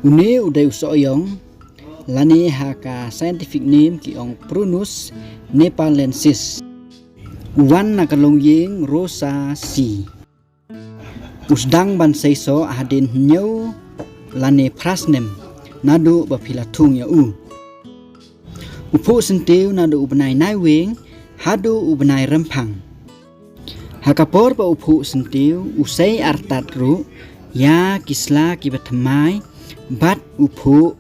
Une udai usoyong lani haka scientific name ki ong Prunus nepalensis. Uwan nakalongyeng rosa si. Usdang ban seiso ahadin nyau lani prasnem nadu bapilatung ya u. Upu sentiu nadu ubenai naiweng hadu ubenai rempang. Hakapor pa upu sentiu usai artat ru ya kisla kibatamai bat upu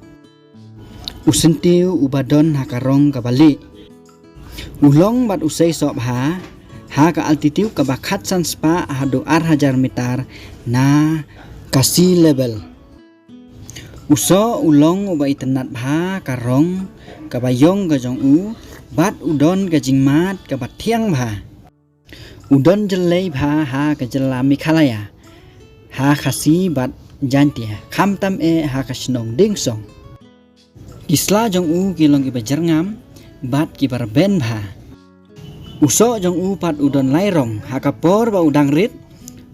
usentiu ubadon hakarong kabali. Ulong bat usai sob haka altitiu kabakat sanspa hadu arhajar meter na kasi level. Uso ulong ubai tenat karong kabayong gajong u bat udon gajing mat kabat tiang udon jelai ha kajela mikhalaya ha khasi bat jantia khamtam ha kasnong dingsong kisla jong u kilong ki bajarngam bat ki barben uso jong u pat udon lairong hakapor ba udang rit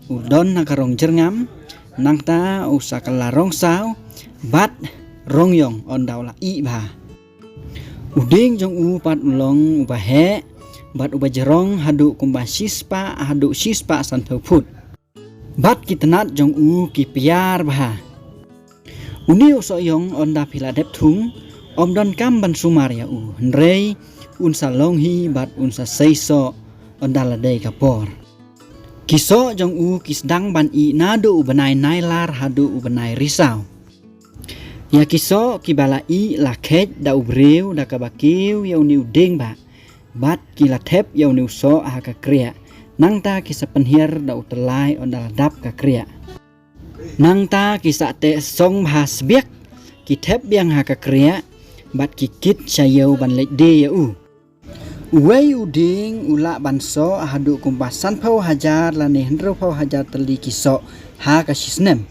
udon nakarong jerngam nangta usakala rong sao bat rongyong ondaula i uding jong u pat ulong ubahe bat ubajerong hadu kumba sispa hadu sispa san put bat kitenat jong u ki piar uni usoyong onda piladep tung omdon kam ban sumar ya u nrei unsa longhi bat unsa seiso onda ladai kapor kiso jong u kisdang ban i nadu ubenai nailar hadu ubenai risau ya kiso kibala i lakhet da ubreu da kabakiu ya uni uding bat kilatep ya uni uso haka kriya nangta kisa penhir da utelai onda ladap ka kriya nangta kisa te song hasbiak kitep biang haka kriya bat kikit sayau ban lekde ya u uwei uding ula banso hadu kumpasan pau hajar lane hendro pau hajar teli kiso haka sisnem